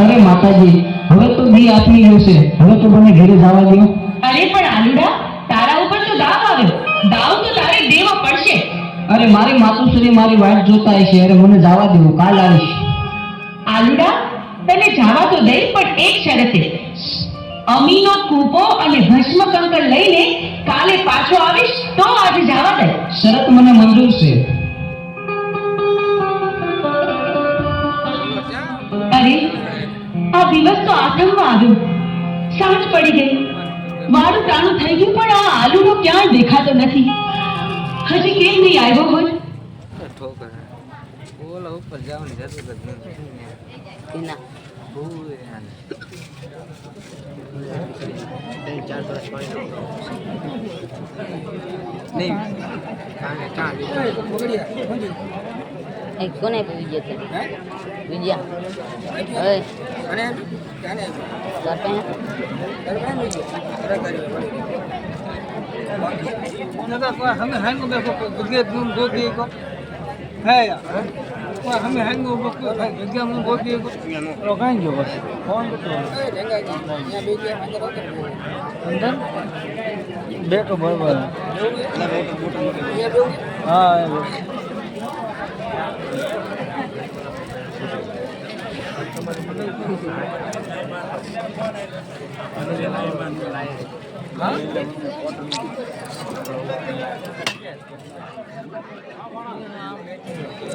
અરે માતાજી, હવે તો દી આપી ગયો છે, હવે તો મને ઘરે જવા દો. અરે પણ આલુડા, તારા ઉપર તો દાવ આવ્યો. દાવ તો તારે દેવો પડશે. અરે મારી માતુશ્રી મારી વાટ જોતા હશે. અરે મને જવા દો, કાલ આવીશ. આલુડા, તને જવા તો દઈ, પણ એક શરતે. અમીનો કૂપો અને ભસ્મ કંકર લઈને કાલે પાછો આવીશ તો આજે જવા દે. શરત મને મંજૂર છે. અરે આ દિવસ તો આઠમમાં આવ્યો, સાંજ પડી ગઈ, વાળું ટાણું થઈ ગયું, પણ આ આલુડો ક્યાંય દેખાતો નથી. હજી કેમ નહીં આવ્યો હોય? ઓલા ઉપર જવાની જરૂર જ નથી. ના કોને વિજયા વિજયા हमें हैंग में जगह तुम दो दिए को है यार हमें हैंग में जगह में दो दिए को लगाएंगे बस कौन अंदर बैठो बराबर हाँ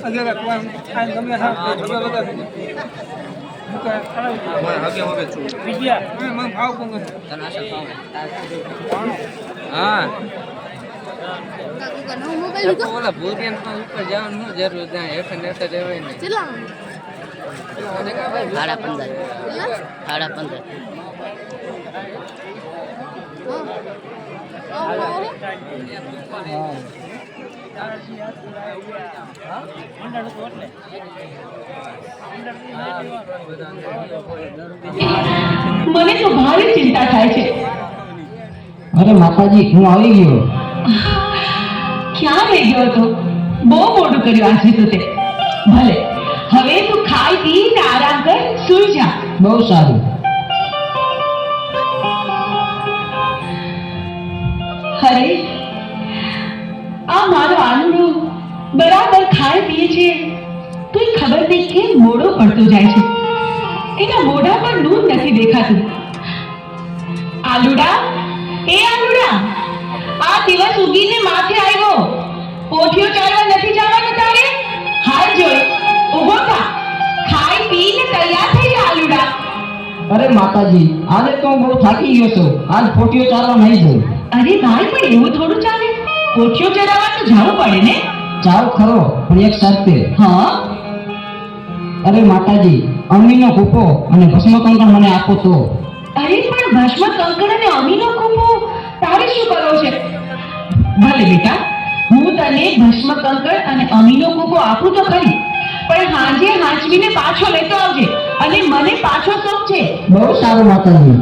अगर कोई आइन गमे था जगह लगा विजया मैं भाव दूंगा हाँ बोला भूरियन ऊपर जाओ जरूर जाए हेठन हेठन रहवाय नहीं साढ़ा 15 મને તો ભારે ચિંતા થાય છે. અરે માતાજી, હું આવી ગયો. ક્યાં રહી ગયો હતો? બહુ મોડું કર્યું આજે તો તે. ભલે, હવે તું ખાઈ પીને આરામ કર, સૂઈ જા. બહુ સારું. અરે આ મારો આલુડો બરાબર ખાય પીએ છે, તો ખબર નહીં કેમ મોડો પડતો જાય છે. એના મોઢા પર નૂર નથી દેખાતું. આલુડા, એ આલુડા, આ દિવસ ઉગીને માથે આવ્યો. પોઠિયો ચાલવા નથી જવાનું તારે? હાલ જોઈ, ઊભો થા, ખાઈ પીને તૈયાર થઈ જા આલુડા. અરે માતાજી, આજે તો હું બહુ થાકી ગયો છું. આજ પોટીઓ ચાલવા નહીં જવું. અરે ભાઈ, પણ એવું થોડું ચાલે. પોઠિયો ચરાવવા તો જવું પડે ને. જાવ ખરો, પણ એક શરતે. હા? અરે માતાજી, અમીનો કૂપો અને ભસ્મકંકર મને આપો તો. અરે પણ ભસ્મ કંકર અને અમીનો કૂપો તારે શું કરવો છે? ભલે બેટા, હું તને ભસ્મ કંકર અને અમીનો કૂપો આપું તો ખરી, પણ હાંજે હાંચવીને પાછો લેતો આવજે, અને મને પાછો સોંપજે. બહુ સારું માતાજી.